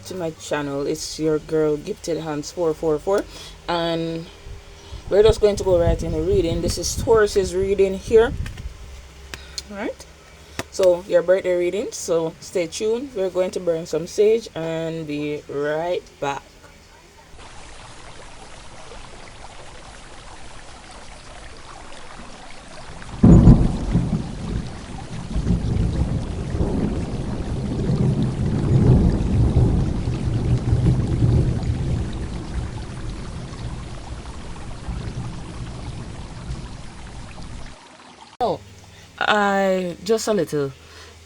to my channel. It's your girl Gifted Hands 444, and we're just going to go right in the reading. This is Taurus's reading here. Alright, so your birthday reading, so stay tuned. We're going to burn some sage and be right back. Oh, I just a little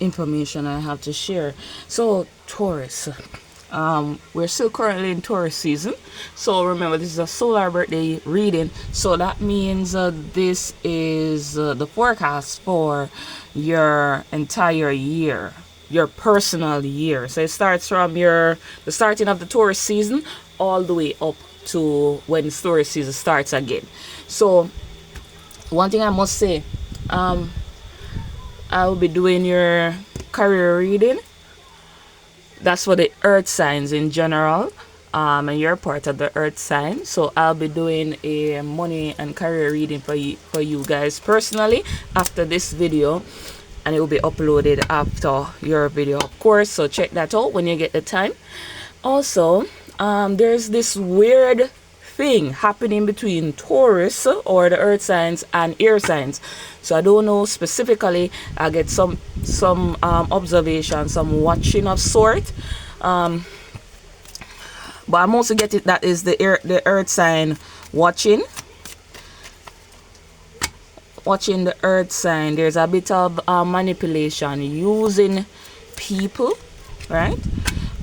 information I have to share. So Taurus, we're still currently in Taurus season. So remember, this is a solar birthday reading. So that means this is the forecast for your entire year, your personal year. So it starts from the starting of the Taurus season all the way up to when the Taurus season starts again. So one thing I must say, I will be doing your career reading. That's for the earth signs in general, and you're part of the earth sign. So I'll be doing a money and career reading for you guys personally after this video, and it will be uploaded after your video, of course. So check that out when you get the time. Also, there's this weird thing happening between Taurus or the earth signs and air signs. So I don't know specifically. I get some observation, some watching of sort, but I'm also getting that is the earth sign watching the earth sign. There's a bit of manipulation using people, right?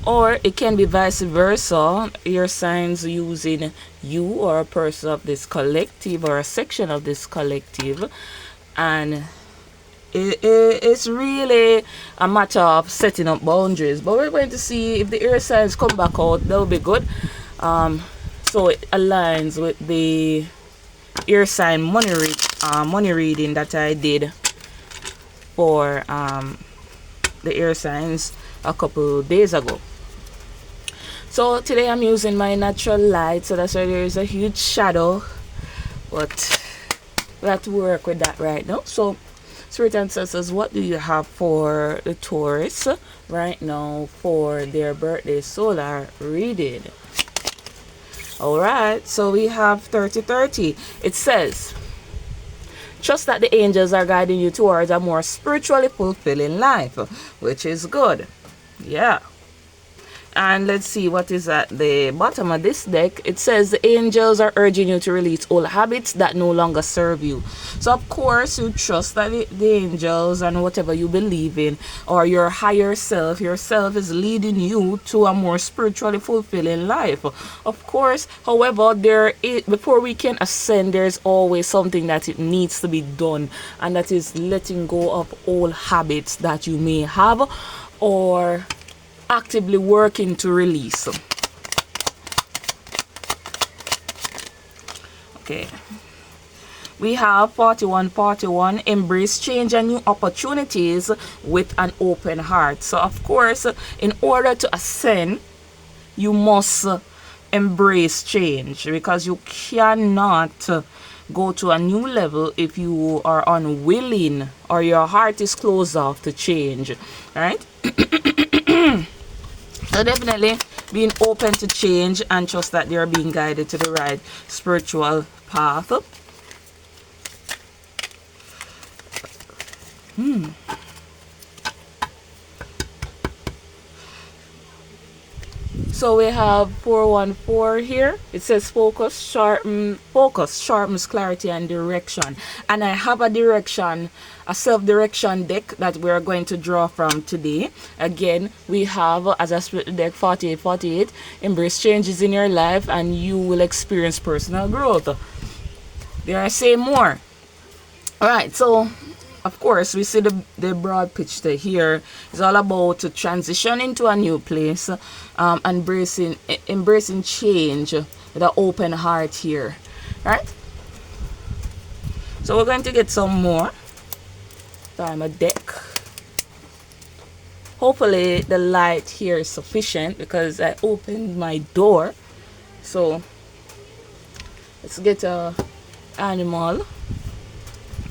Or it can be vice versa, your signs using you or a person of this collective or a section of this collective, and it's really a matter of setting up boundaries. But we're going to see if the air signs come back out. That'll be good. So it aligns with the air sign money reading that I did for the air signs a couple days ago. So today I'm using my natural light, so that's why there is a huge shadow, but we have to work with that right now. So Spirit Ancestors, what do you have for the Taurus right now for their birthday solar reading? Alright, so we have 3030. It says, trust that the angels are guiding you towards a more spiritually fulfilling life, which is good. Yeah. And let's see what is at the bottom of this deck. It says the angels are urging you to release old habits that no longer serve you. So of course you trust that the angels and whatever you believe in, or your higher self, yourself, is leading you to a more spiritually fulfilling life. Of course, however, before we can ascend, there's always something that it needs to be done, and that is letting go of old habits that you may have or actively working to release. Okay, we have 4141. Embrace change and new opportunities with an open heart. So of course, in order to ascend, you must embrace change, because you cannot go to a new level if you are unwilling or your heart is closed off to change, right? So definitely being open to change and trust that they are being guided to the right spiritual path. So we have 414 here. It says focus sharpens clarity and direction. And I have a self-direction deck that we are going to draw from today. Again, we have as a split deck 4848. Embrace changes in your life and you will experience personal growth. There I say more. Alright, so of course we see the broad picture here. It's all about to transition into a new place, embracing change with an open heart here, right? So we're going to get some more by my deck. Hopefully the light here is sufficient because I opened my door. So let's get a animal,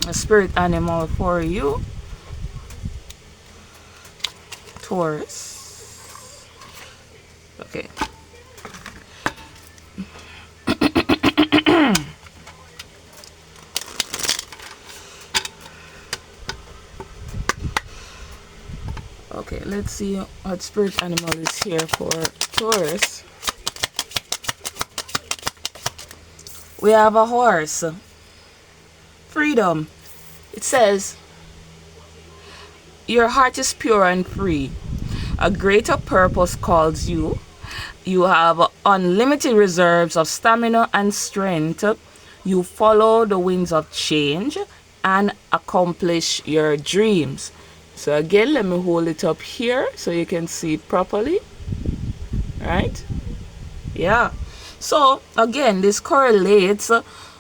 a spirit animal for you, Taurus. Okay. Okay, let's see what spirit animal is here for Taurus. We have a horse. Freedom. It says, your heart is pure and free. A greater purpose calls you. You have unlimited reserves of stamina and strength. You follow the winds of change and accomplish your dreams. So again, let me hold it up here so you can see it properly. Right? Yeah. So again, this correlates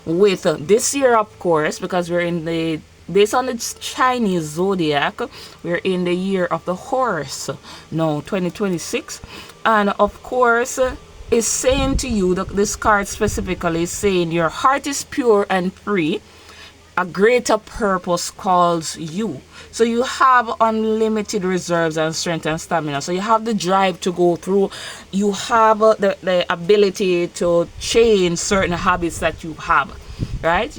with this year, of course, because we're in the, based on the Chinese zodiac, we're in the year of the horse, no, 2026. And of course, it's saying to you that this card specifically is saying your heart is pure and free. A greater purpose calls you. So you have unlimited reserves and strength and stamina. So you have the drive to go through. You have the ability to change certain habits that you have, right?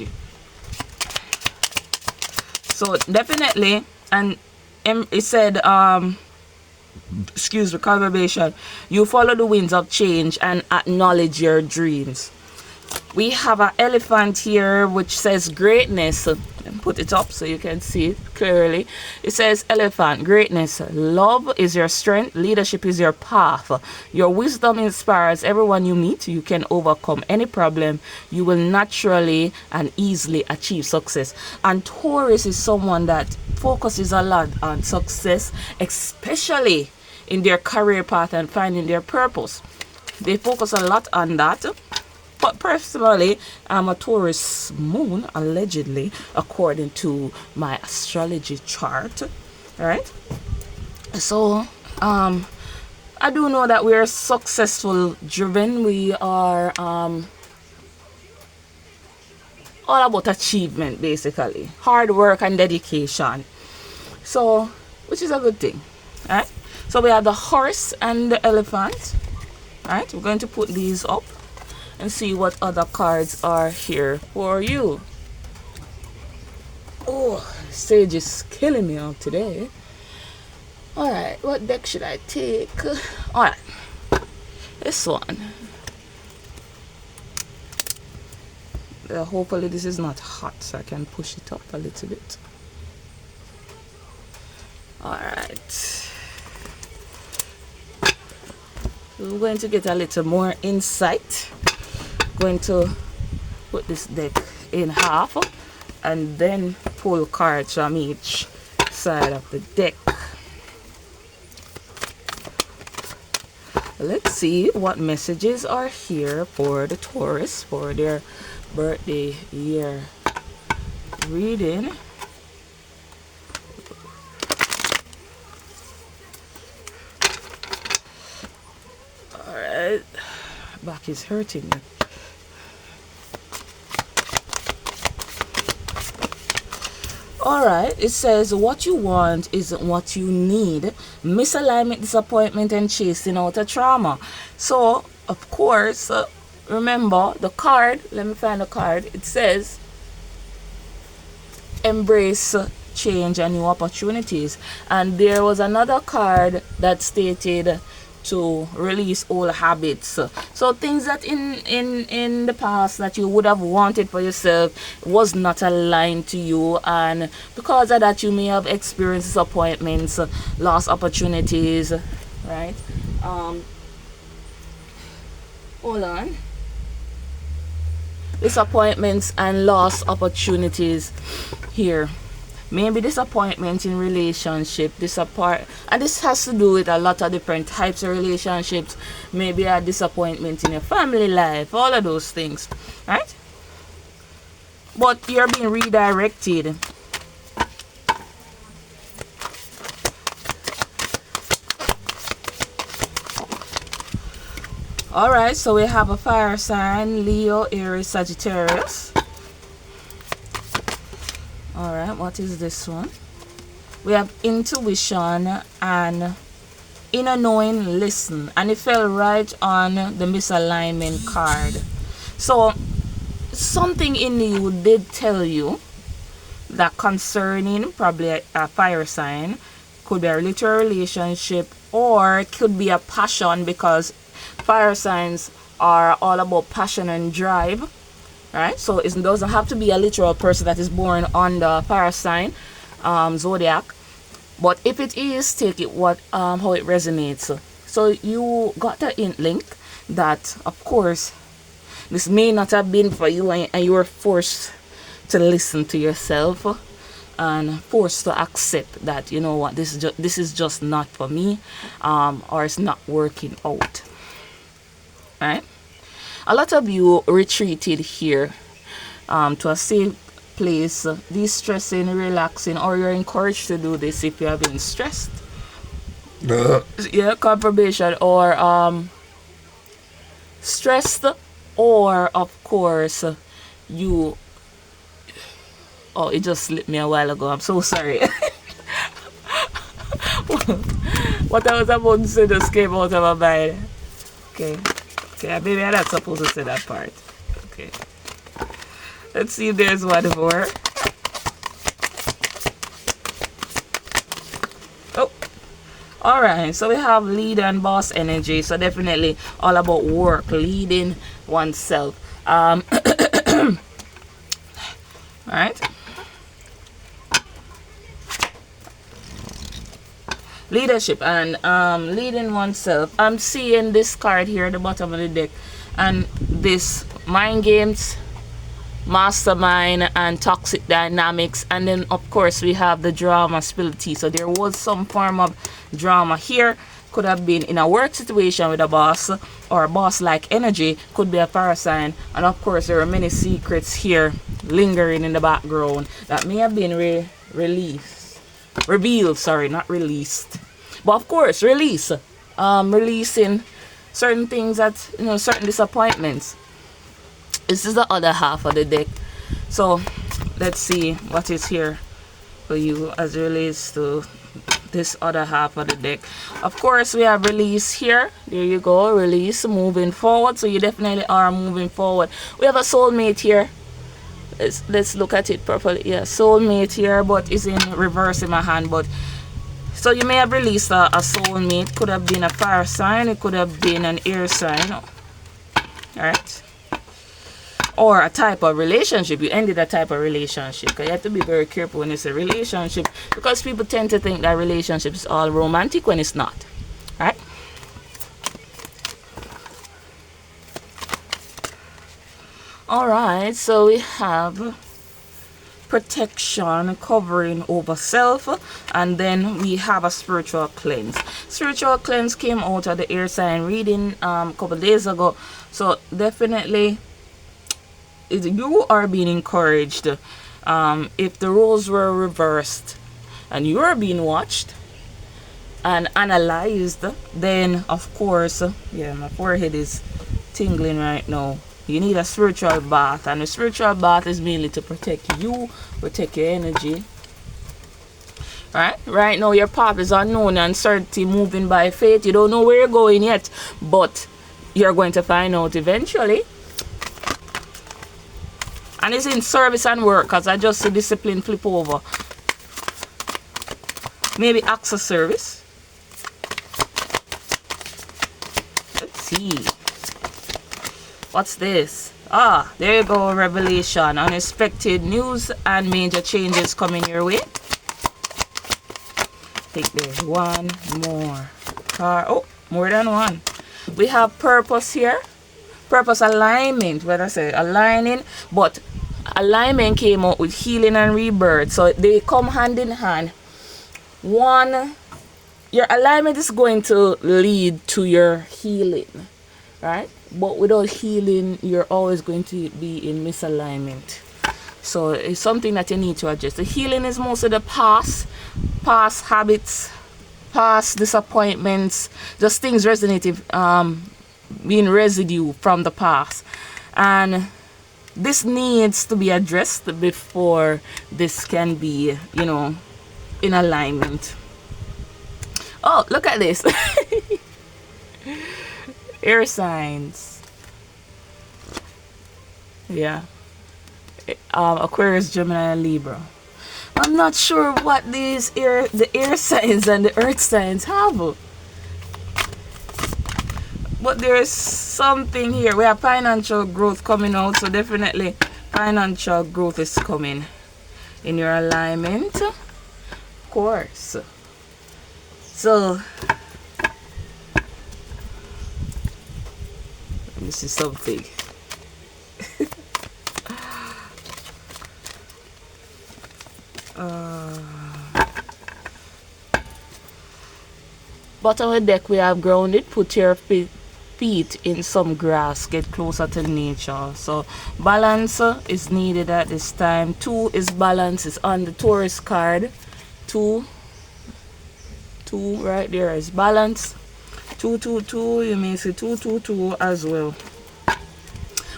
So definitely, and it said, excuse the conversation, you follow the winds of change and acknowledge your dreams. We have an elephant here which says greatness. Put it up so you can see it clearly. It says elephant, greatness. Love is your strength. Leadership is your path. Your wisdom inspires everyone you meet. You can overcome any problem. You will naturally and easily achieve success. And Taurus is someone that focuses a lot on success, especially in their career path and finding their purpose. They focus a lot on that. But personally, I'm a Taurus moon, allegedly, according to my astrology chart. Alright? So, I do know that we are successful driven. We are all about achievement, basically. Hard work and dedication. So, which is a good thing. Alright? So, we have the horse and the elephant. Alright? We're going to put these up and see what other cards are here for you. Oh, Sage is killing me out today. Alright, what deck should I take? Alright, this one. Hopefully this is not hot so I can push it up a little bit. Alright. We're going to get a little more insight. Going to put this deck in half and then pull cards from each side of the deck. Let's see what messages are here for the Taurus for their birthday year reading. Alright, back is hurting me. Alright, it says what you want isn't what you need. Misalignment, disappointment, and chasing out a trauma. So, of course, remember the card. Let me find the card. It says embrace change and new opportunities. And there was another card that stated to release old habits. So things that in the past that you would have wanted for yourself was not aligned to you, and because of that you may have experienced disappointments, lost opportunities, right? Hold on. Disappointments and lost opportunities here. Maybe disappointment in relationship, and this has to do with a lot of different types of relationships. Maybe a disappointment in your family life, all of those things, right? But you're being redirected. Alright, so we have a fire sign, Leo, Aries, Sagittarius. Alright, what is this one? We have intuition and inner knowing, listen. And it fell right on the misalignment card. So, something in you did tell you that concerning probably a fire sign, could be a literal relationship, or it could be a passion, because fire signs are all about passion and drive, right? So it doesn't have to be a literal person that is born on the fire sign zodiac, but if it is, take it how it resonates. So you got the link that, of course, this may not have been for you, and you were forced to listen to yourself and forced to accept that, you know what, this is just not for me, or it's not working out, right? A lot of you retreated here to a safe place, de-stressing, relaxing, or you're encouraged to do this if you have been stressed. Yeah, confirmation, or stressed, or of course you, oh, it just slipped me a while ago, I'm so sorry. What I was about to say just came out of my mind. Okay, maybe I'm not supposed to say that part. Okay, let's see if there's one more. Oh, alright, so we have lead and boss energy, so definitely all about work, leading oneself. Alright, leadership and leading oneself. I'm seeing this card here at the bottom of the deck, and this mind games, mastermind, and toxic dynamics. And then of course we have the drama, spill tea. So there was some form of drama here. Could have been in a work situation with a boss, or a boss like energy, could be a fire sign. And of course there are many secrets here lingering in the background that may have been revealed, sorry, not released, but of course releasing certain things, that, you know, certain disappointments. This is the other half of the deck, so let's see what is here for you as it relates to this other half of the deck. Of course we have release here, there you go, release, moving forward. So you definitely are moving forward. We have a soulmate here. Let's look at it properly. Yeah, soulmate here, but it's in reverse in my hand. But so you may have released a soulmate. Could have been a fire sign, it could have been an air sign, all right, or a type of relationship. You ended a type of relationship. You have to be very careful when it's a relationship, because people tend to think that relationship is all romantic when it's not, right? Alright, so we have protection, covering over self, and then we have a spiritual cleanse. Spiritual cleanse came out of the air sign reading a couple days ago. So definitely you are being encouraged. If the roles were reversed and you are being watched and analyzed, then of course, yeah, my forehead is tingling right now. You need a spiritual bath, and the spiritual bath is mainly to protect you, protect your energy. Right now your path is unknown, uncertainty, moving by faith. You don't know where you're going yet, but you're going to find out eventually. And it's in service and work, because I just see discipline flip over. Maybe acts of service. Let's see. What's this? Ah, there you go, revelation. Unexpected news and major changes coming your way. I think there's one more card. Oh, more than one. We have purpose here. Purpose alignment. What I say? Aligning. But alignment came out with healing and rebirth. So they come hand in hand. One, your alignment is going to lead to your healing, right? But without healing, you're always going to be in misalignment. So it's something that you need to adjust. The healing is mostly the past habits, past disappointments, just things resonating being residue from the past, and this needs to be addressed before this can be, you know, in alignment. Oh, look at this. Air signs. Yeah. Aquarius, Gemini, and Libra. I'm not sure what the air signs and the earth signs have, but there's something here. We have financial growth coming out, so definitely financial growth is coming in your alignment, of course. So let me see something. Bottom of the deck we have grounded. Put your feet in some grass, get closer to nature. So balance is needed at this time. 2 is balance, is on the Taurus card. 2 right there is balance. 2 2 2, you may see 2 2 2 as well.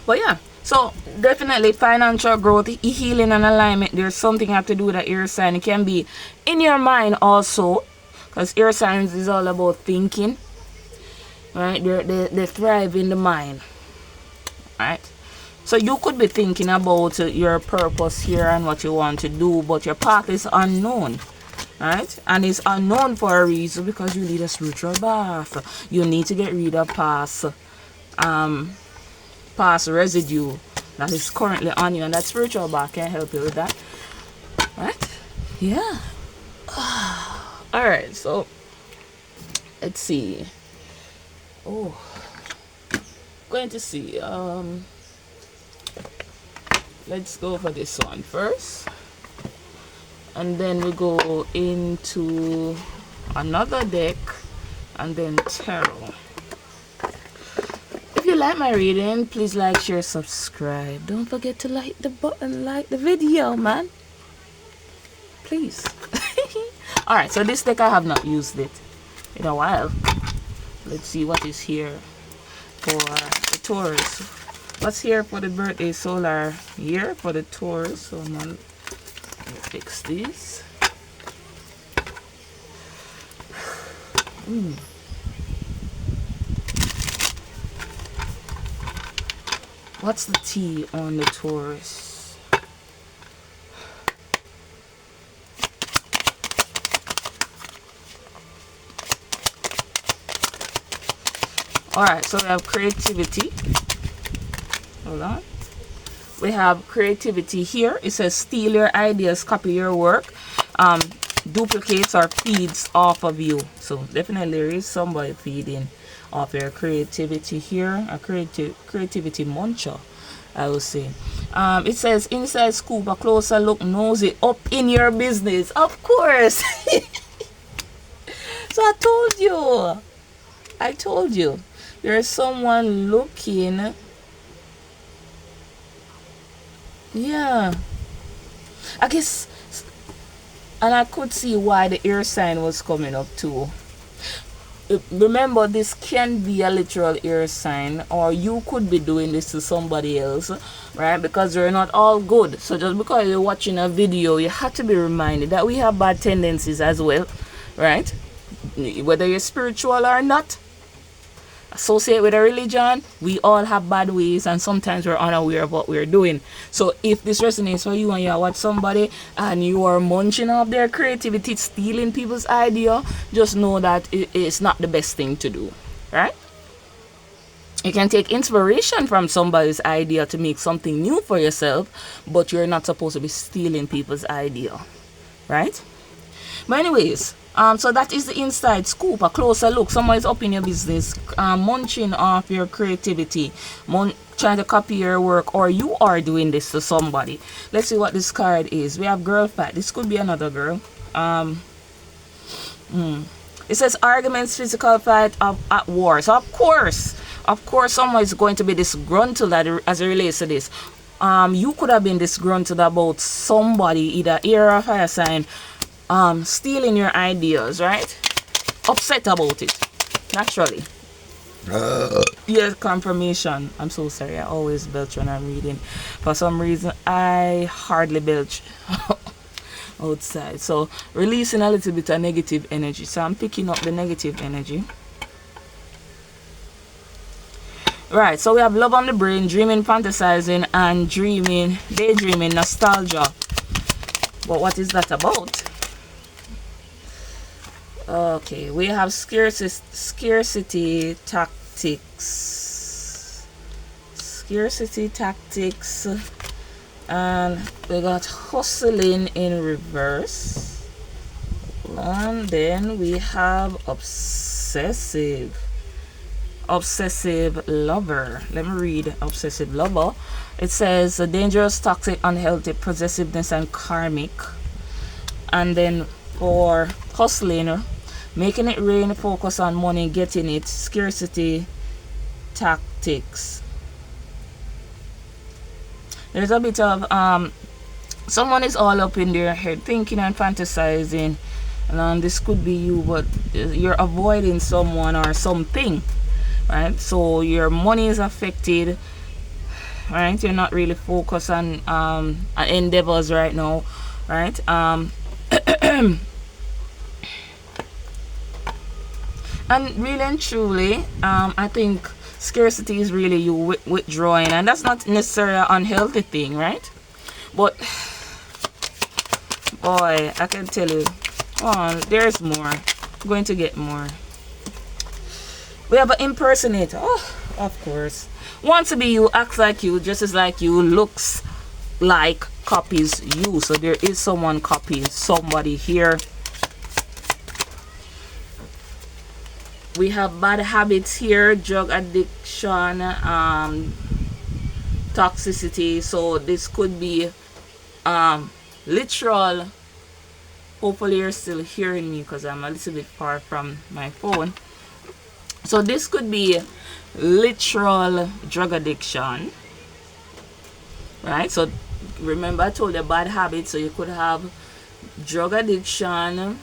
But yeah, so definitely financial growth, healing, and alignment. There's something you have to do with that air sign. It can be in your mind also, because air signs is all about thinking, right? They thrive in the mind, right? So you could be thinking about your purpose here and what you want to do, but your path is unknown, right? And it's unknown for a reason, because you need a spiritual bath. You need to get rid of past residue that is currently on you, and that spiritual bath can help you with that, right? Yeah. All right, so let's see. Oh, going to see. Let's go for this one first, and then we go into another deck, and then tarot. If you like my reading, please like, share, subscribe. Don't forget to like the button, like the video, man. Please. Alright, so this deck I have not used it in a while. Let's see what is here for the Taurus. What's here for the birthday solar year for the Taurus? So I'm gonna fix this. What's the T on the Taurus? Alright, so we have creativity. Hold on. We have creativity here. It says steal your ideas, copy your work, duplicates or feeds off of you. So definitely there is somebody feeding off your creativity here. A creativity muncher, I would say. It says inside scoop, a closer look, nosy up in your business. Of course. So I told you. There's someone looking. Yeah. I guess, and I could see why the air sign was coming up too. Remember, this can be a literal air sign, or you could be doing this to somebody else, right? Because we're not all good. So just because you're watching a video, you have to be reminded that we have bad tendencies as well, right? Whether you're spiritual or not, associate with a religion, we all have bad ways, and sometimes we're unaware of what we're doing. So if this resonates for you and you watch somebody and you are munching off their creativity, stealing people's idea, just know that it's not the best thing to do, right? You can take inspiration from somebody's idea to make something new for yourself, but you're not supposed to be stealing people's idea, right? But anyways, so that is the inside scoop, a closer look. Someone is up in your business, munching off your creativity, trying to copy your work, or you are doing this to somebody. Let's see what this card is. We have girl fight. This could be another girl. It says arguments, physical fight at war. So of course someone is going to be disgruntled as it relates to this. You could have been disgruntled about somebody, either air or fire sign, stealing your ideas, right? Upset about it, naturally. Yes, confirmation. I'm so sorry. I always belch when I'm reading. For some reason, I hardly belch outside. So, releasing a little bit of negative energy. So, I'm picking up the negative energy. Right, so we have love on the brain, dreaming, fantasizing, and dreaming, daydreaming, nostalgia. But what is that about? Okay, we have scarcity tactics. Scarcity tactics. And we got hustling in reverse. And then we have obsessive lover. Let me read obsessive lover. It says dangerous, toxic, unhealthy, possessiveness, and karmic. And then for hustling, making it rain, focus on money, getting it, scarcity tactics. There's a bit of someone is all up in their head thinking and fantasizing, and this could be you, but you're avoiding someone or something, right? So your money is affected, right? You're not really focused on endeavors right now, right? And really and truly, I think scarcity is really you withdrawing, and that's not necessarily an unhealthy thing, right? But boy, I can tell you, there's more. I'm going to get more. We have an impersonator. Oh, of course. Wants to be you, acts like you, dresses like you, looks like, copies you. So there is someone copying somebody here. We have bad habits here, drug addiction, toxicity. So this could be literal. Hopefully you're still hearing me because I'm a little bit far from my phone. So this could be literal drug addiction, right? So remember I told you bad habits, so you could have drug addiction,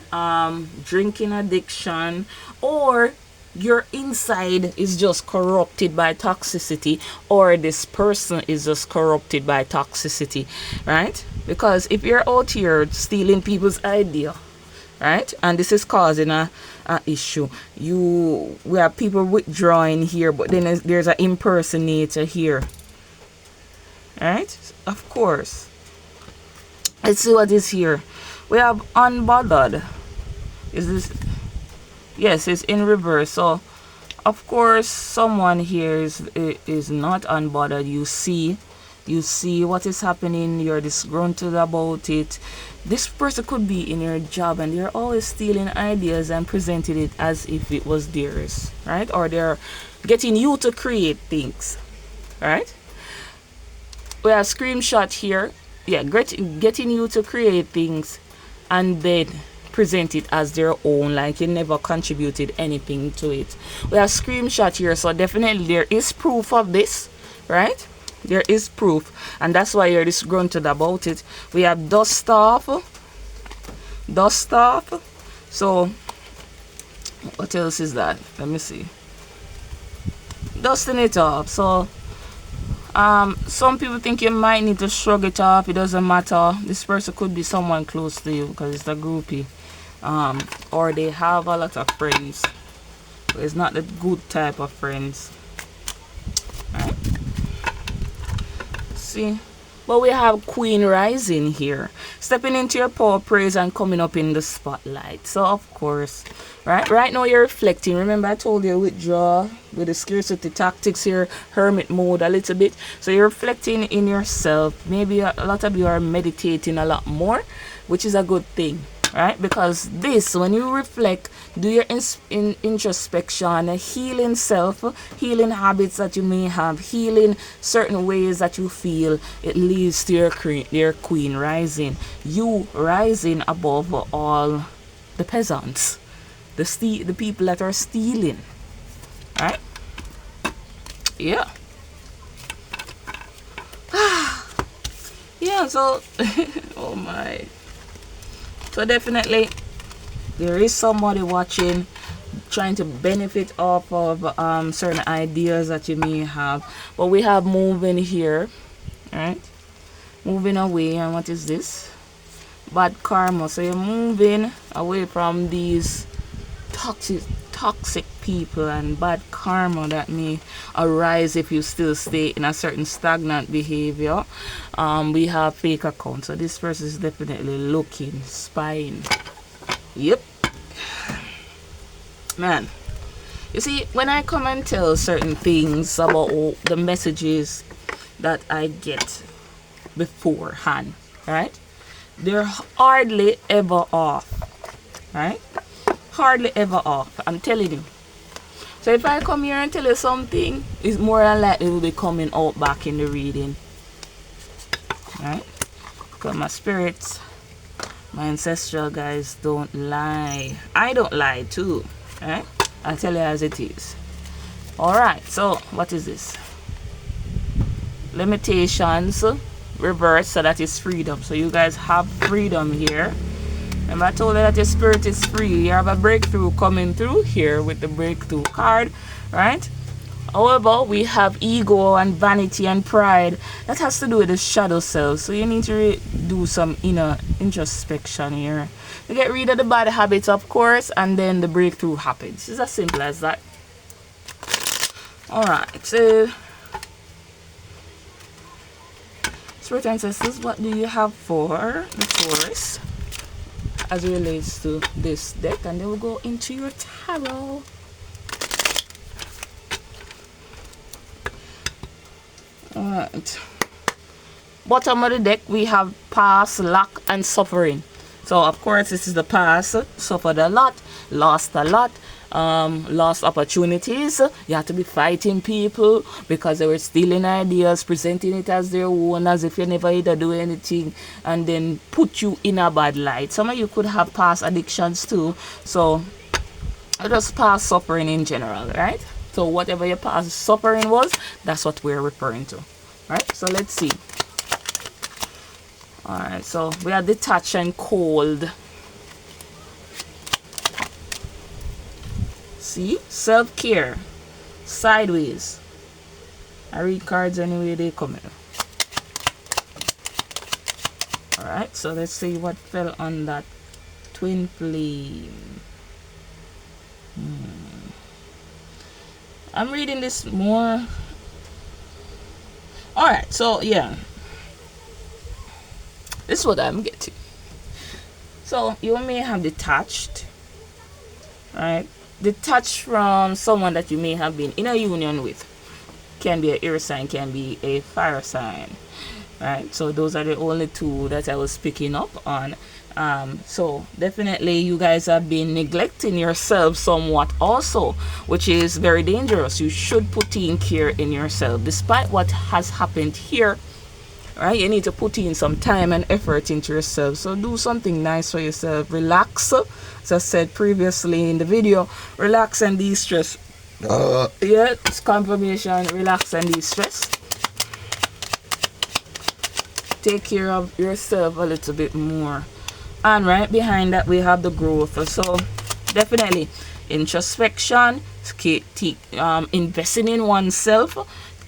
drinking addiction, or your inside is just corrupted by toxicity, or this person is just corrupted by toxicity, right? Because if you're out here stealing people's idea, right, and this is causing a issue, we have people withdrawing here, but then there's an impersonator here, right? Of course. Let's see what is here. We have unbothered. Is this? Yes, it's in reverse. So, of course, someone here is not unbothered. You see what is happening. You're disgruntled about it. This person could be in your job and they're always stealing ideas and presenting it as if it was theirs, right? Or they're getting you to create things, right? We have screenshot here. Yeah, getting you to create things and then present it as their own, like you never contributed anything to it. We have screenshot here, so definitely there is proof of this, right? There is proof, and that's why you're disgruntled about it. We have dust off. So what else is that? Let me see. Dusting it off. So some people think you might need to shrug it off. It doesn't matter. This person could be someone close to you because it's a groupie, or they have a lot of friends, but it's not the good type of friends, right? See, but we have Queen rising here, stepping into your power, praise, and coming up in the spotlight. So of course, right now you're reflecting. Remember I told you withdraw with the scarcity tactics here, hermit mode a little bit. So you're reflecting in yourself. Maybe a lot of you are meditating a lot more, which is a good thing, right? Because this, when you reflect, do your introspection, healing self, healing habits that you may have, healing certain ways that you feel, it leads to your queen rising. You rising above all the peasants, the people that are stealing, right? Yeah. Yeah, so oh my. So definitely there is somebody watching. trying to benefit off of certain ideas that you may have. But we have moving here, right? Moving away. And what is this? Bad karma. So you're moving away from these toxic people and bad karma that may arise if you still stay in a certain stagnant behavior. We have fake accounts. So this person is definitely looking, spying. Yep. Man, you see, when I come and tell certain things about the messages that I get beforehand, right, they're hardly ever off, right? Hardly ever off, I'm telling you. So if I come here and tell you something, it's more than likely it will be coming out back in the reading, right? Because my spirits, my ancestral guys don't lie. I don't lie too, right? I'll tell you as it is. Alright, so what is this? Limitations, reverse, so that is freedom. So you guys have freedom here. Remember I told you that your spirit is free. You have a breakthrough coming through here with the breakthrough card, right? However, we have ego and vanity and pride. That has to do with the shadow self. So you need to do some inner introspection here. You get rid of the bad habits, of course, and then the breakthrough happens. It's as simple as that. Alright, so Spirit Ancestors, what do you have for the Taurus as it relates to this deck? And then we'll go into your tarot. Alright. Bottom of the deck, we have past, lack, and suffering. So, of course, this is the past. Suffered a lot, lost a lot, lost opportunities. You have to be fighting people because they were stealing ideas, presenting it as their own, as if you never either do anything, and then put you in a bad light. Some of you could have past addictions too. So, just past suffering in general, right? So whatever your past suffering was, that's what we're referring to, right? So let's see. All right, so we are detached and cold. See, self-care, sideways. I read cards anyway they come in. All right, so let's see what fell on that twin flame. I'm reading this more. Alright, so yeah. This is what I'm getting. So you may have detached. Right? Detached from someone that you may have been in a union with. Can be an air sign, can be a fire sign. Right? So those are the only two that I was picking up on. So definitely you guys have been neglecting yourself somewhat also, which is very dangerous. You should put in care in yourself despite what has happened here, right? You need to put in some time and effort into yourself. So do something nice for yourself. Relax, as I said previously in the video. Relax and de-stress. Yeah, it's confirmation. Relax and de-stress. Take care of yourself a little bit more. And right behind that we have the growth. So definitely introspection, investing in oneself,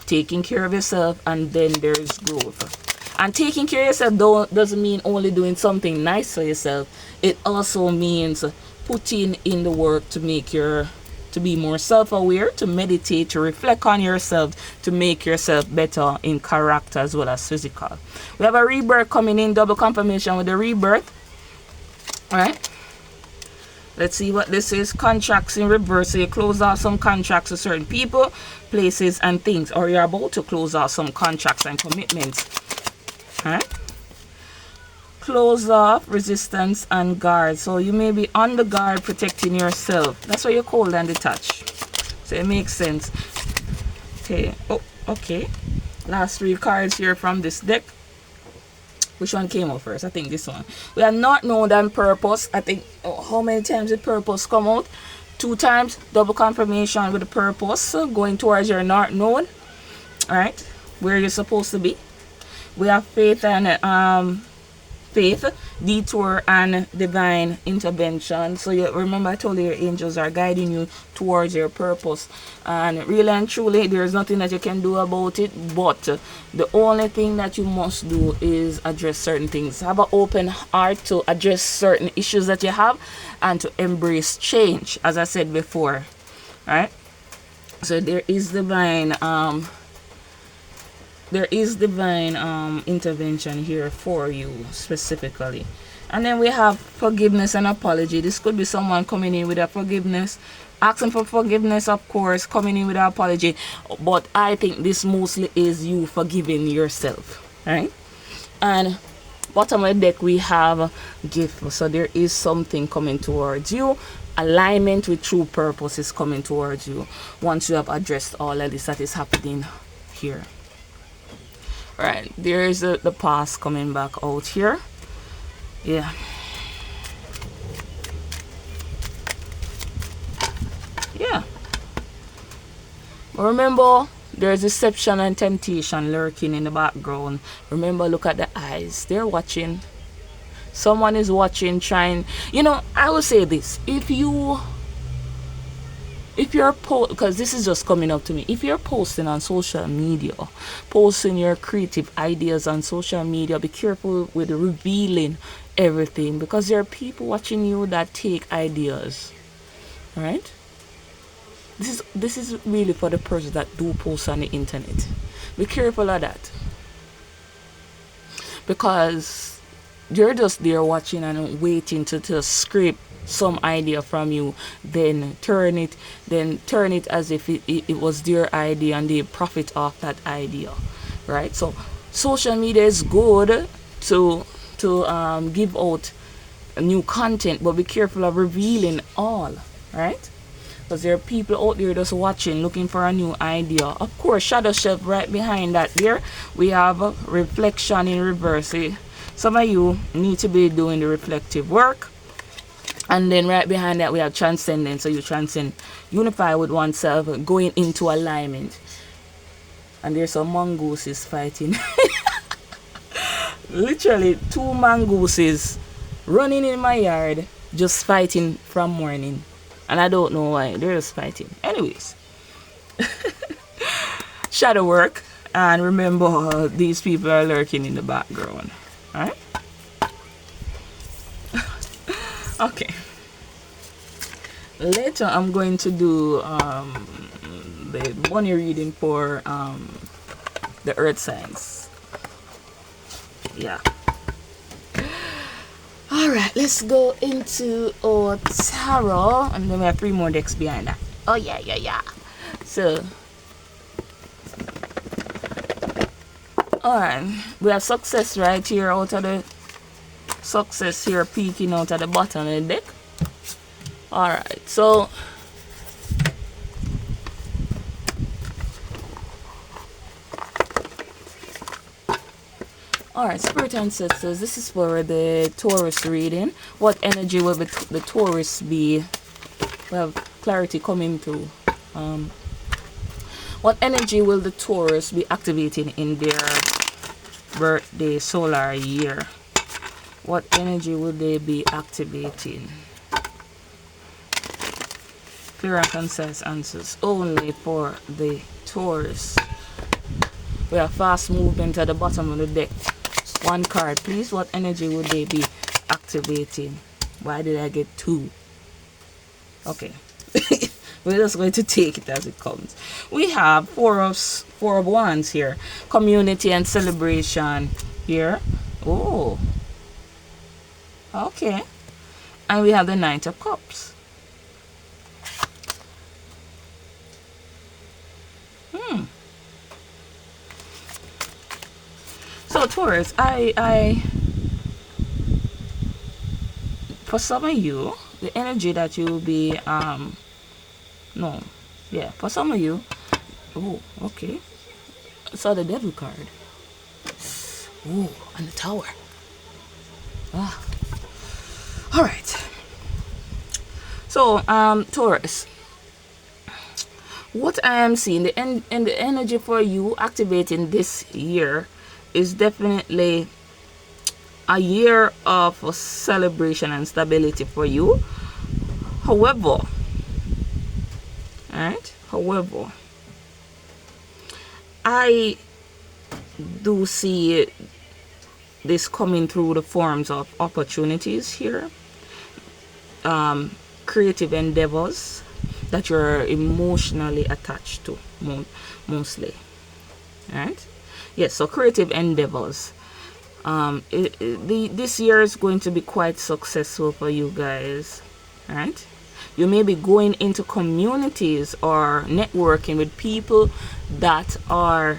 taking care of yourself, and then there's growth. And taking care of yourself doesn't mean only doing something nice for yourself. It also means putting in the work to be more self-aware, to meditate, to reflect on yourself, to make yourself better in character as well as physical. We have a rebirth coming in, double confirmation with the rebirth. Alright, let's see what this is. Contracts in reverse. So you close off some contracts with certain people, places, and things, or you're about to close off some contracts and commitments. Alright, close off resistance and guard. So you may be on the guard protecting yourself. That's why you're cold and detached. So it makes sense. Okay. Oh, okay. Last three cards here from this deck. Which one came out first? I think this one. We are not known than purpose. I think how many times did purpose come out? 2 times. Double confirmation with the purpose going towards your not known. Alright, where you're supposed to be. We have faith and faith, detour, and divine intervention. So you remember I told you your angels are guiding you towards your purpose, and really and truly there's nothing that you can do about it, but the only thing that you must do is address certain things, have an open heart to address certain issues that you have, and to embrace change, as I said before, right? So there is divine intervention here for you specifically. And then we have forgiveness and apology. This could be someone coming in with a forgiveness, asking for forgiveness, of course, coming in with an apology, but I think this mostly is you forgiving yourself, right? And bottom of the deck we have gift. So there is something coming towards you. Alignment with true purpose is coming towards you once you have addressed all of this that is happening here. Right, there is the past coming back out here. Yeah. Yeah. But remember, there's deception and temptation lurking in the background. Remember, look at the eyes. They're watching. Someone is watching, trying. You know, I will say this. If you're because this is just coming up to me, if you're posting on social media, posting your creative ideas on social media, be careful with revealing everything, because there are people watching you that take ideas, right? This is really for the person that do post on the internet. Be careful of that, because you're just there watching and waiting to scrape some idea from you, then turn it as if it was their idea and they profit off that idea, right? So social media is good to give out new content, but be careful of revealing all, right? Because there are people out there just watching, looking for a new idea. Of course, shadow shelf right behind that there we have reflection in reverse. Some of you need to be doing the reflective work. And then right behind that we have transcendence. So you transcend, unify with oneself, going into alignment. And there's some mongooses fighting. Literally 2 mongooses running in my yard, just fighting from morning. And I don't know why, they're just fighting. Anyways. Shadow work. And remember, these people are lurking in the background. Alright? Okay. Later I'm going to do the bunny reading for the earth signs. Yeah. Alright, let's go into our tarot, and then we have 3 more decks behind that. Oh yeah. So alright, we have success right here out of the success here peeking out at the bottom of the deck. Alright, so alright, spirit ancestors, this is for the Taurus reading. What energy will the Taurus be? We have clarity coming through. What energy will the Taurus be activating in their birthday solar year? What energy will they be activating? Clear and concise answers only for the Taurus. We have fast movement at the bottom of the deck. 1 card, please. What energy would they be activating? Why did I get 2? Okay. We're just going to take it as it comes. We have 4 of Wands here. Community and celebration here. Oh. Okay. And we have the Knight of Cups. So Taurus, I for some of you, the energy that you will be for some of you, oh, okay. I saw the Devil card. Oh, and the Tower. Ah. Alright. So, Taurus, what I am seeing, the energy for you activating this year is definitely a year of celebration and stability for you. However, alright, however, I do see this coming through the forms of opportunities here, creative endeavors that you're emotionally attached to, mostly. Right? Yes, so creative endeavors. This year is going to be quite successful for you guys. Right? You may be going into communities or networking with people that are,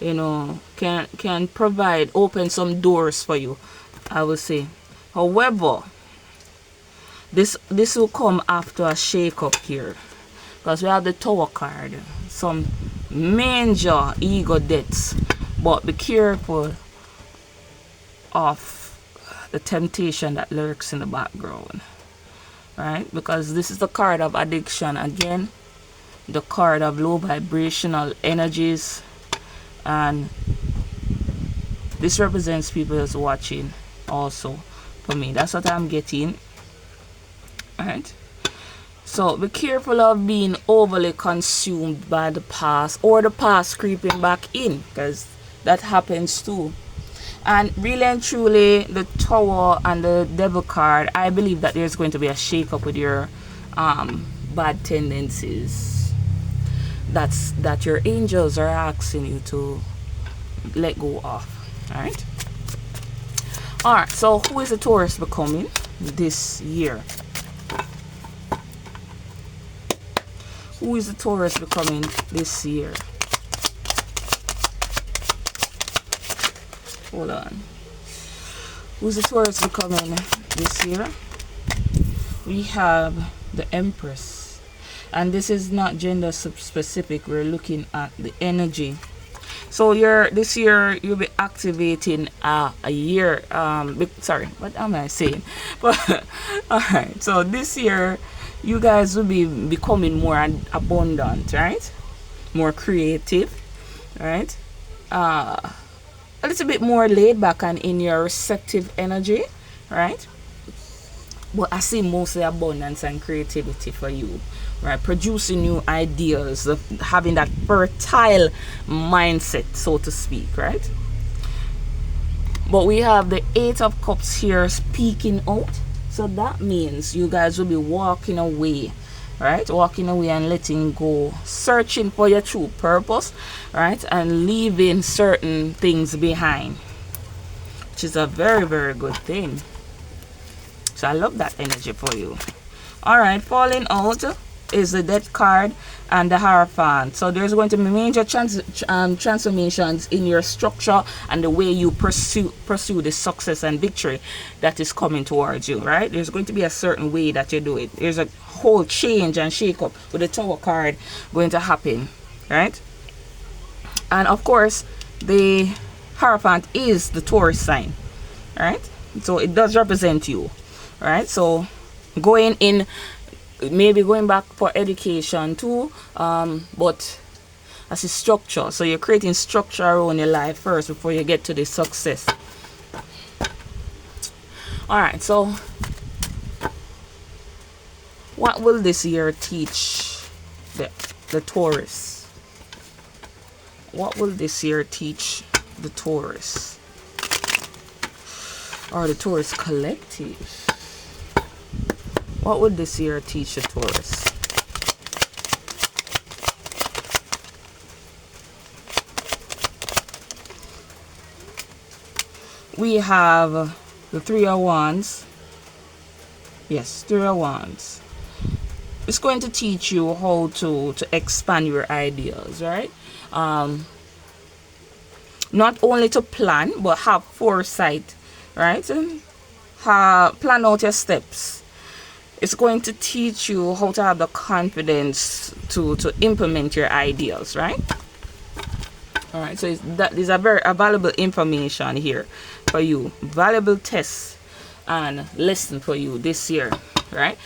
you know, can provide, open some doors for you, I would say. However, this will come after a shake up here, because we have the Tower card, some major ego deaths. But be careful of the temptation that lurks in the background, right? Because this is the card of addiction again, the card of low vibrational energies, and this represents people that's watching also for me. That's what I'm getting. Alright, so be careful of being overly consumed by the past, or the past creeping back in, because that happens too. And really and truly, the Tower and the Devil card, I believe that there's going to be a shake up with your bad tendencies that your angels are asking you to let go of. Alright, so who is the Taurus becoming this year? Who is the Taurus becoming this year? Hold on. Who's the Taurus becoming this year? We have the Empress. And this is not gender specific. We're looking at the energy. So this year you'll be activating a year. Sorry, what am I saying? But alright, so this year you guys will be becoming more abundant, right? More creative, right? A little bit more laid back and in your receptive energy, right? But I see mostly abundance and creativity for you, right? Producing new ideas, of having that fertile mindset, so to speak, right? But we have the Eight of Cups here speaking out. So that means you guys will be walking away, right? Walking away and letting go, searching for your true purpose, right? And leaving certain things behind, which is a very, very good thing. So I love that energy for you. All right, falling out is the Death card and the Hierophant. So there's going to be major transformations in your structure and the way you pursue the success and victory that is coming towards you, right? There's going to be a certain way that you do it. There's a whole change and shake up with the Tower card going to happen, right? And of course, the Hierophant is the Taurus sign, right? So it does represent you, right? So going in, maybe going back for education too, but as a structure. So you're creating structure around your life first before you get to the success. All right, so what will this year teach the Taurus? What will this year teach the Taurus, or the Taurus collective? What would this year teach the Taurus? We have the Three of Wands. Yes, Three of Wands. It's going to teach you how to expand your ideas, right? Not only to plan, but have foresight, right? Plan out your steps. It's going to teach you how to have the confidence to implement your ideas, right? All right, so that is a very valuable information here for you. Valuable tests and lesson for you this year, right?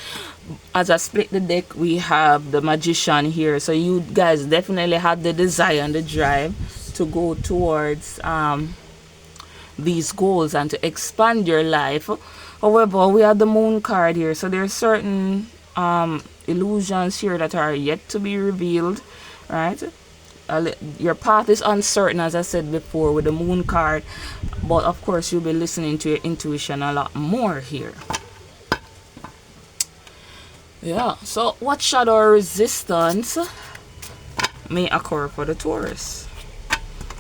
As I split the deck, we have the Magician here. So you guys definitely have the desire and the drive to go towards these goals and to expand your life. However, we have the moon card here, so there are certain illusions here that are yet to be revealed, right? Your path is uncertain, as I said before, with the moon card, but of course you'll be listening to your intuition a lot more here. Yeah, so what shadow or resistance may occur for the Taurus?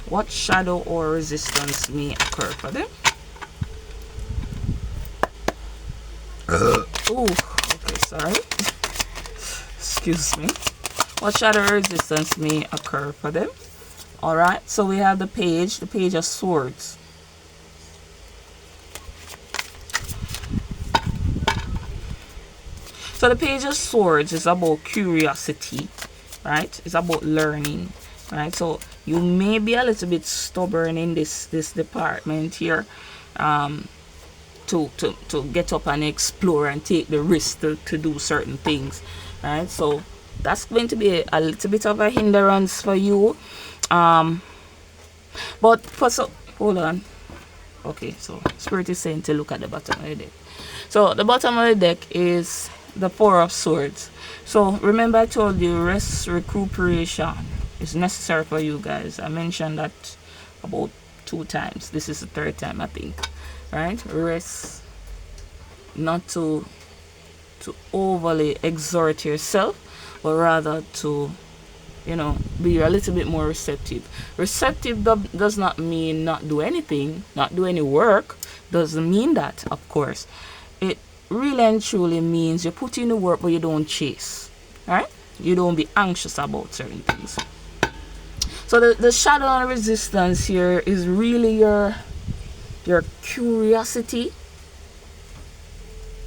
What shadow or resistance may occur for them? Oh, okay, sorry. Excuse me. What shadow or resistance may occur for them? Alright, so we have the Page of Swords. So the Page of Swords is about curiosity, right? It's about learning, right? So you may be a little bit stubborn in this department here, to get up and explore and take the risk to do certain things, right? So that's going to be a little bit of a hindrance for you, but hold on. Okay, so Spirit is saying to look at the bottom of the deck. So the bottom of the deck is the Four of Swords. So remember, I told you rest, recuperation is necessary for you guys. I mentioned that about 2 times. This is the 3rd time, I think, right? Rest, not to overly exert yourself, but rather to, you know, be a little bit more receptive. Receptive does not mean not do anything, not do any work. Doesn't mean that, of course. It really and truly means you put in the work, but you don't chase, right? You don't be anxious about certain things. So the shadow and resistance here is really your curiosity.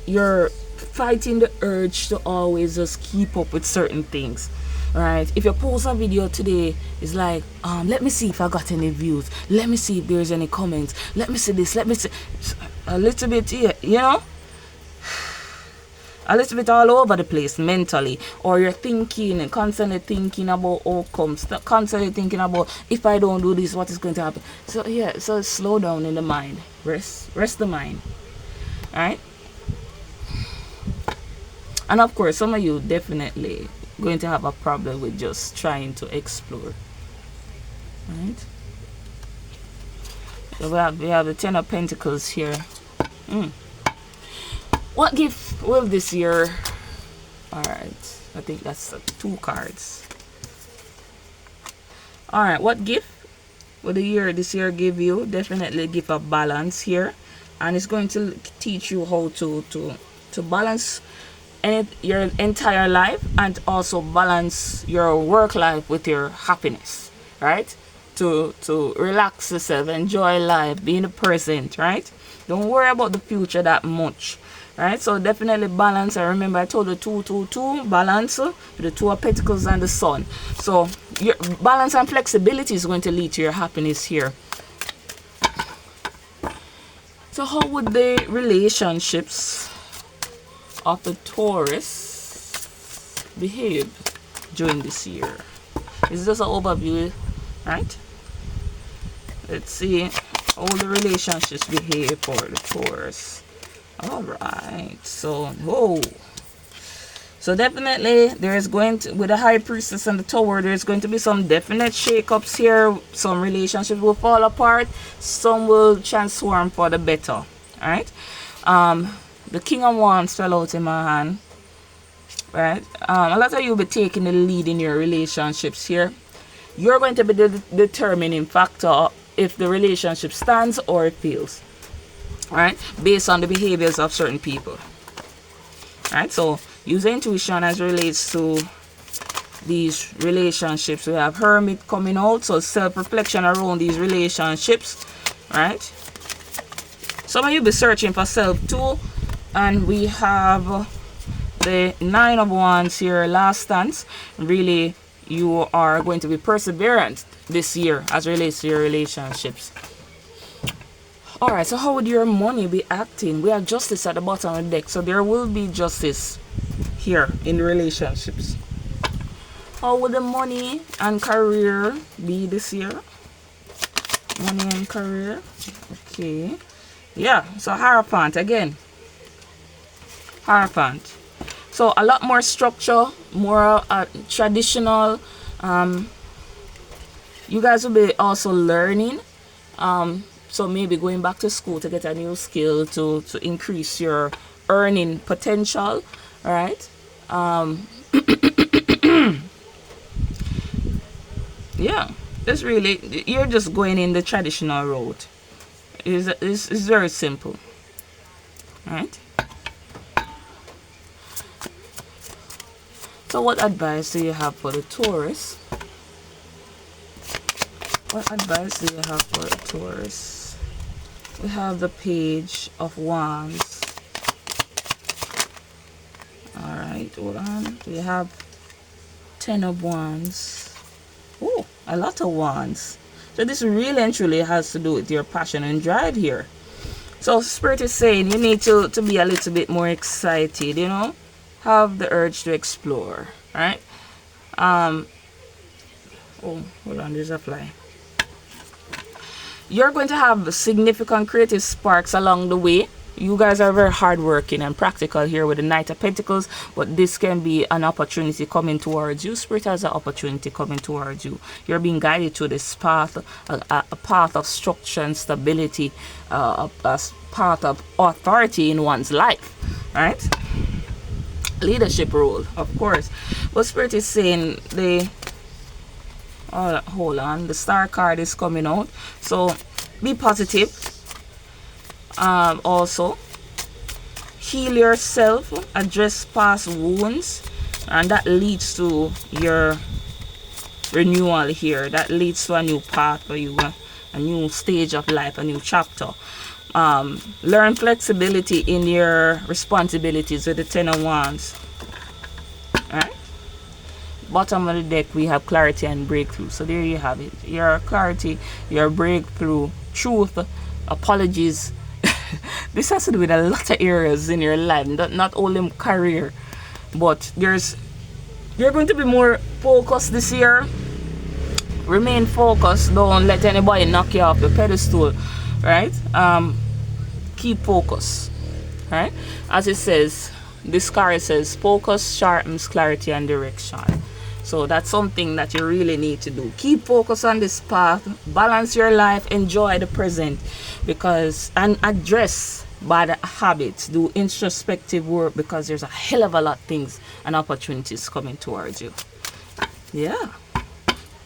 You're fighting the urge to always just keep up with certain things, right? If you post a video today, it's like, let me see if I got any views, let me see if there's any comments, let me see this, let me see a little bit here, you know, a little bit all over the place mentally, or you're thinking and constantly thinking about outcomes, constantly thinking about, if I don't do this, what is going to happen? So yeah, so slow down in the mind, rest the mind, all right? And of course, some of you definitely going to have a problem with just trying to explore, right? So we have the 10 of Pentacles here. What gift will this year? Alright, I think that's 2 cards. Alright, what gift will this year give you? Definitely give a balance here, and it's going to teach you how to balance your entire life, and also balance your work life with your happiness, right? To relax yourself, enjoy life, be in the present, right? Don't worry about the future that much, right? So definitely balance. I remember I told you 2 balance, the 2 of Pentacles and the Sun. So your balance and flexibility is going to lead to your happiness here. So how would the relationships of the Taurus behave during this year? It's just an overview, right? Let's see how the relationships behave for the Taurus. Alright, so so definitely there's going to, with the High Priestess and the Tower, there's going to be some definite shake-ups here. Some relationships will fall apart, some will transform for the better. Alright, the King of Wands fell out in my hand, right? A lot of you will be taking the lead in your relationships here. You're going to be the determining factor if the relationship stands or it fails, right? Based on the behaviors of certain people, right? So use intuition as it relates to these relationships. We have Hermit coming out, so self-reflection around these relationships, right? Some of you be searching for self too. And we have the 9 of Wands here, last stance. Really, you are going to be perseverant this year as it relates to your relationships. Alright, so how would your money be acting? We have Justice at the bottom of the deck, so there will be justice here in the relationships. How would the money and career be this year? Money and career. Okay. Yeah, so Hierophant again. Hierophant. So a lot more structure, more traditional. You guys will be also learning. So maybe going back to school to get a new skill to increase your earning potential, right? Yeah, it's really, you're just going in the traditional road. It's very simple, right? So what advice do you have for the Taurus? What advice do you have for the Taurus? We have the Page of Wands. Alright, hold on. We have 10 of Wands. Oh, a lot of Wands. So this really and truly has to do with your passion and drive here. So Spirit is saying you need to be a little bit more excited, you know? Have the urge to explore, right? Oh, hold on, there's a fly. You're going to have significant creative sparks along the way. You guys are very hardworking and practical here with the Knight of Pentacles, but this can be an opportunity coming towards you. Spirit has an opportunity coming towards you. You're being guided to this path, a path of structure and stability, a path of authority in one's life, right? Leadership role, of course. But Spirit is saying hold on, the Star card is coming out, so be positive. Also heal yourself, address past wounds, and that leads to your renewal here. That leads to a new path for you, a new stage of life, a new chapter. Learn flexibility in your responsibilities with the 10 of Wands. Alright, bottom of the deck we have clarity and breakthrough. So there you have it, your clarity, your breakthrough, truth, apologies. This has to do with a lot of areas in your life, not only career, but you're going to be more focused this year. Remain focused, don't let anybody knock you off the pedestal, right? Keep focus, right? As it says, this card says focus sharpens clarity and direction. So that's something that you really need to do. Keep focus on this path, balance your life, enjoy the present, and address bad habits, do introspective work, because there's a hell of a lot of things and opportunities coming towards you. Yeah.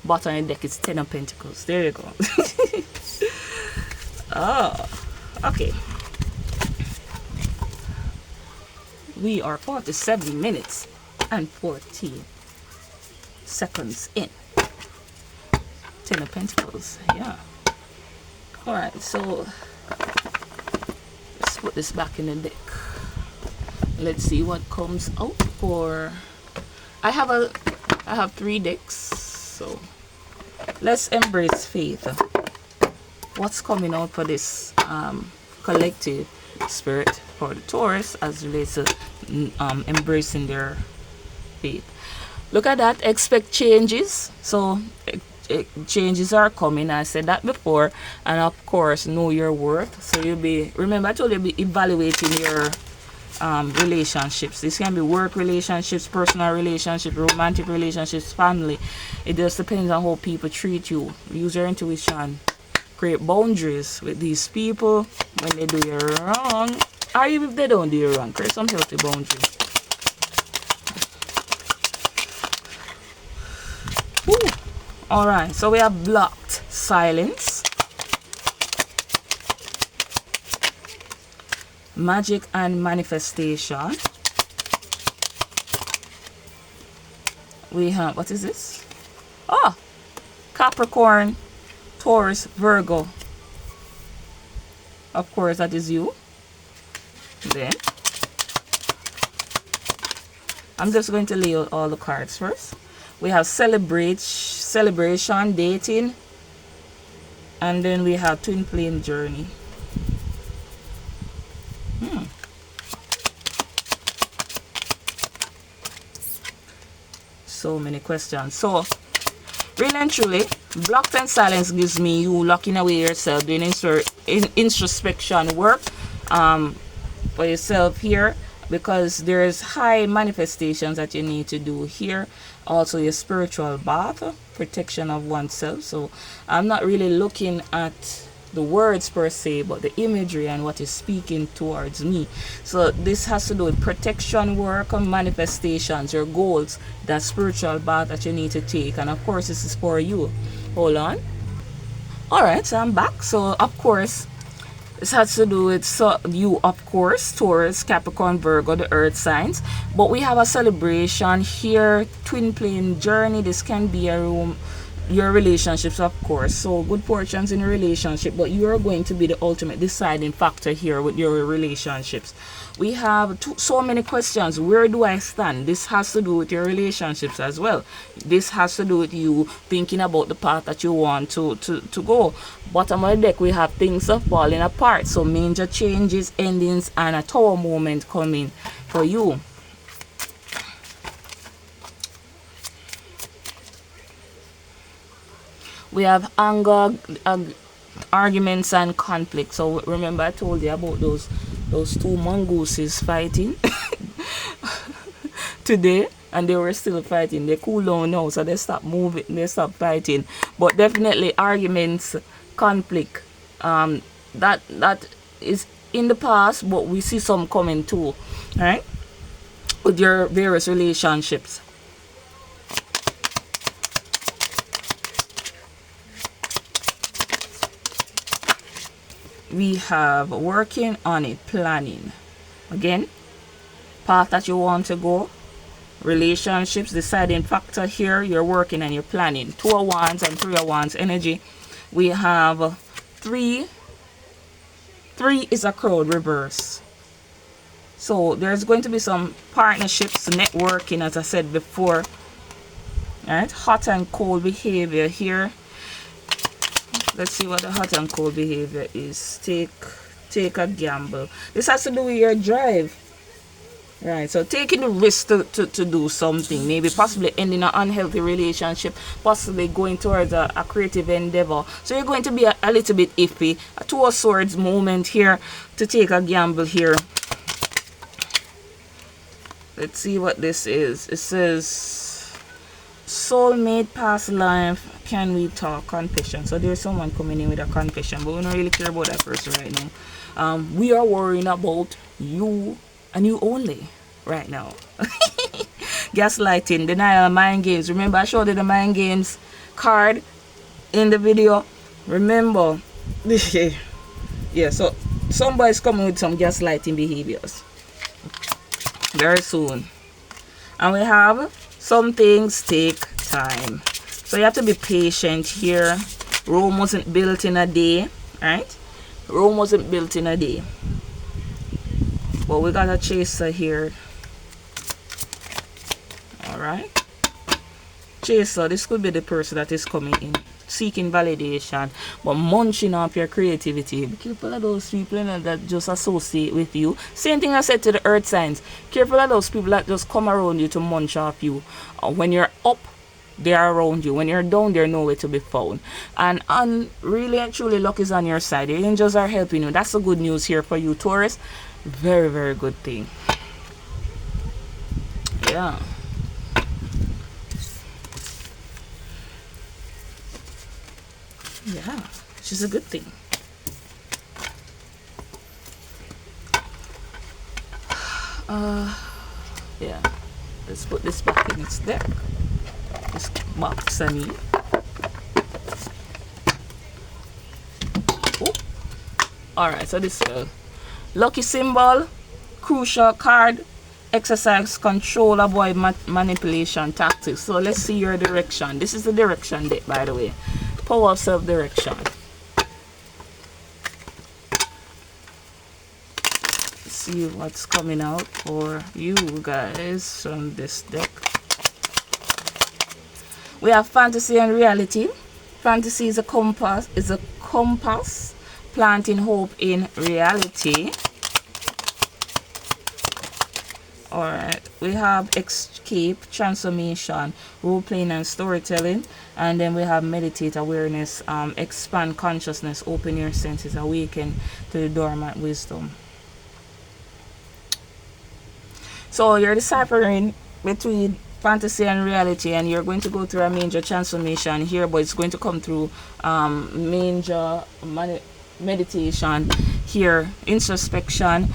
Bottom of the deck is 10 of Pentacles. There you go. Oh, okay. We are 47 minutes and 14 seconds in. 10 of Pentacles, yeah. Alright, so let's put this back in the deck. Let's see what comes out for. I have 3 decks, so let's embrace faith. What's coming out for this collective spirit for the Taurus as relates to embracing their faith? Look at that. Expect changes. So changes are coming. I said that before. And of course, know your worth. So you'll be, remember I told you, be evaluating your relationships. This can be work relationships, personal relationships, romantic relationships, family. It just depends on how people treat you. Use your intuition. Create boundaries with these people when they do you wrong, or even if they don't do you wrong. Create some healthy boundaries. Alright, so we have blocked silence, magic and manifestation. We have, what is this? Oh, Capricorn, Taurus, Virgo. Of course, that is you. Then I'm just going to lay out all the cards first. We have celebration, dating, and then we have twin flame journey. So many questions. So really and truly, blocked and silence gives me you locking away yourself, doing introspection work for yourself here, because there's high manifestations that you need to do here. Also your spiritual bath, protection of oneself. So I'm not really looking at the words per se, but the imagery and what is speaking towards me. So this has to do with protection work and manifestations, your goals, that spiritual bath that you need to take. And of course this is for you. Hold on. All right, so I'm back. So of course this has to do with you, of course, Taurus, Capricorn, Virgo, the earth signs. But we have a celebration here, twin flame journey. This can be a room, your relationships, of course. So good fortunes in a relationship, but you are going to be the ultimate deciding factor here with your relationships. We have so many questions. Where do I stand? This has to do with your relationships as well. This has to do with you thinking about the path that you want to go. Bottom of the deck, we have things are falling apart. So major changes, endings, and a tower moment coming for you. We have anger, arguments, and conflict. So remember I told you about those two mongooses fighting today, and they were still fighting. They cool down now, so they stop moving, they stop fighting. But definitely arguments, conflict, that is in the past, but we see some coming too, right, with your various relationships. We have working on it, planning. Again, path that you want to go, relationships, deciding factor here, you're working and you're planning. 2 of Wands and 3 of Wands energy. We have 3 is a crowd reverse. So there's going to be some partnerships, networking, as I said before. All right, hot and cold behavior here. Let's see what the hot and cold behavior is. Take a gamble. This has to do with your drive. Right, so taking the risk to do something, maybe possibly ending an unhealthy relationship, possibly going towards a creative endeavor. So you're going to be a little bit iffy. A 2 of Swords moment here to take a gamble here. Let's see what this is. It says soulmate, past life, can we talk, confession. So there's someone coming in with a confession, but we don't really care about that person right now. We are worrying about you and you only right now. Gaslighting, denial, mind games. Remember I showed you the mind games card in the video. Remember yeah, so somebody's coming with some gaslighting behaviors very soon. And we have some things take time, so you have to be patient here. Rome wasn't built in a day, right? Rome wasn't built in a day. But we got a chaser here. Alright. Chaser, this could be the person that is coming in, seeking validation, but munching up your creativity. Be careful of those people that just associate with you. Same thing I said to the earth signs. Careful of those people that just come around you to munch off you. When you're up, they are around you. When you're down, they're nowhere to be found. And really and truly, luck is on your side. The angels are helping you. That's the good news here for you, Taurus. Very, very good thing. Yeah. Yeah, which is a good thing. Yeah, let's put this back in its deck. This box I need. Oh. Alright, so this lucky symbol, crucial card, exercise control, avoid manipulation tactics. So let's see your direction. This is the direction deck, by the way. Power of self-direction. See what's coming out for you guys from this deck. We have fantasy and reality. Fantasy is a compass, planting hope in reality. Alright, we have escape, transformation, role playing and storytelling, and then we have meditate, awareness, expand consciousness, open your senses, awaken to the dormant wisdom. So you're deciphering between fantasy and reality, and you're going to go through a major transformation here, but it's going to come through major meditation here, introspection,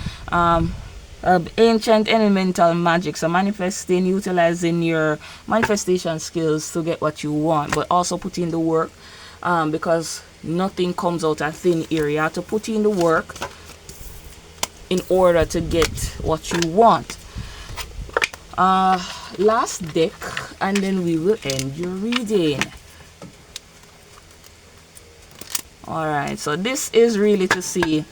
ancient elemental magic, so manifesting, utilizing your manifestation skills to get what you want, but also put in the work, because nothing comes out of thin air. You have to put in the work in order to get what you want. Last deck, and then we will end your reading. Alright, so this is really to see,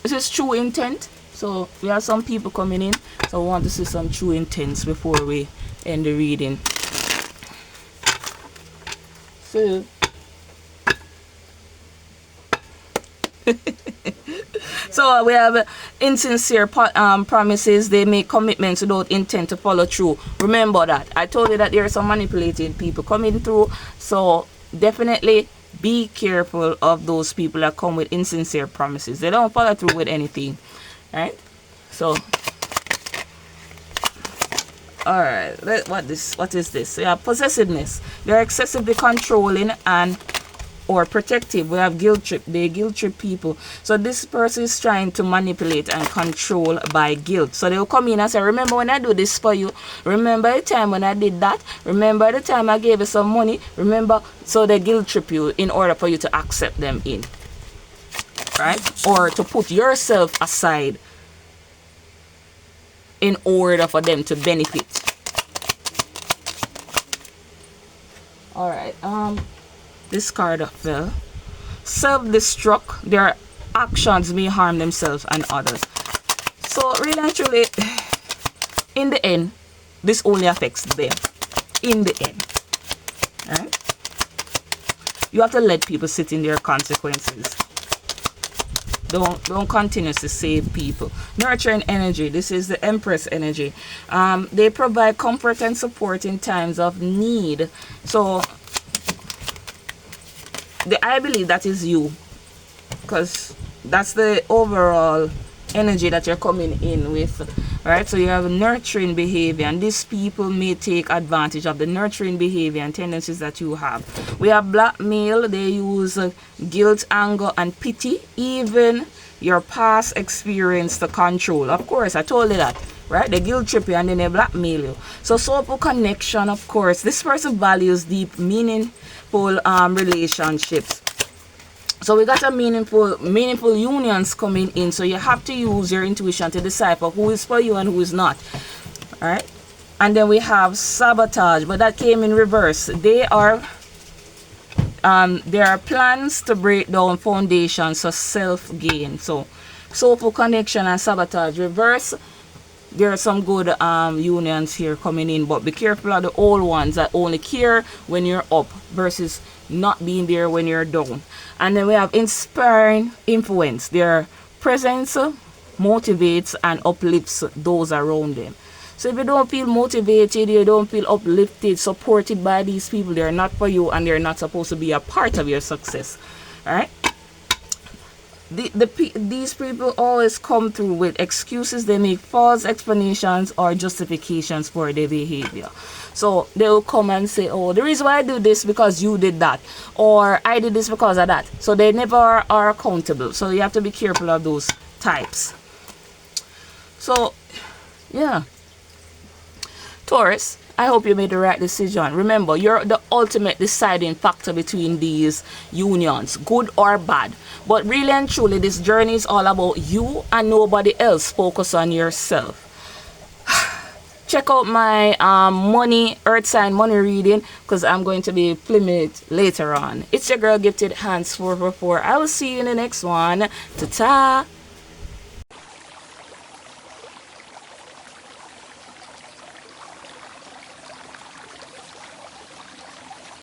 this is true intent. So we have some people coming in, so we want to see some true intents before we end the reading. So so we have insincere promises. They make commitments without intent to follow through. Remember that. I told you that there are some manipulating people coming through. So definitely be careful of those people that come with insincere promises. They don't follow through with anything. Right? So alright, what is this? So you have possessiveness. They're excessively controlling and or protective. We have guilt trip. They guilt trip people. So this person is trying to manipulate and control by guilt. So they'll come in and say, remember when I do this for you? Remember the time when I did that? Remember the time I gave you some money? Remember? So they guilt trip you in order for you to accept them in. Right? Or to put yourself aside in order for them to benefit. Alright, this card fell. Self-destruct. Their actions may harm themselves and others. So really and truly, in the end, this only affects them. In the end. Right? You have to let people sit in their consequences. Don't continue to save people. Nurturing energy. This is the Empress energy. They provide comfort and support in times of need. So I believe that is you, because that's the overall energy that you're coming in with, right? So you have nurturing behavior, and these people may take advantage of the nurturing behavior and tendencies that you have. We have blackmail. They use guilt, anger, and pity, even your past experience to control. Of course, I told you that, right? They guilt trip you and then they blackmail you. So soulful connection, of course. This person values deep, meaningful relationships. So we got a meaningful unions coming in. So you have to use your intuition to decipher who is for you and who is not. All right. And then we have sabotage, but that came in reverse. There are plans to break down foundations for self-gain. So soulful connection and sabotage reverse. There are some good unions here coming in, but be careful of the old ones that only care when you're up versus not being there when you're down. And then we have inspiring influence. Their presence motivates and uplifts those around them. So if you don't feel motivated, you don't feel uplifted, supported by these people, they're not for you and they're not supposed to be a part of your success. Alright? These people always come through with excuses. They make false explanations or justifications for their behavior. So they will come and say, oh, the reason why I do this because you did that, or I did this because of that. So they never are accountable. So you have to be careful of those types. So yeah, Taurus, I hope you made the right decision. Remember, you're the ultimate deciding factor between these unions, good or bad. But really and truly, this journey is all about you and nobody else. Focus on yourself. Check out my earth sign money reading, because I'm going to be filming it later on. It's your girl Gifted Hands 444. I will see you in the next one. Ta-ta!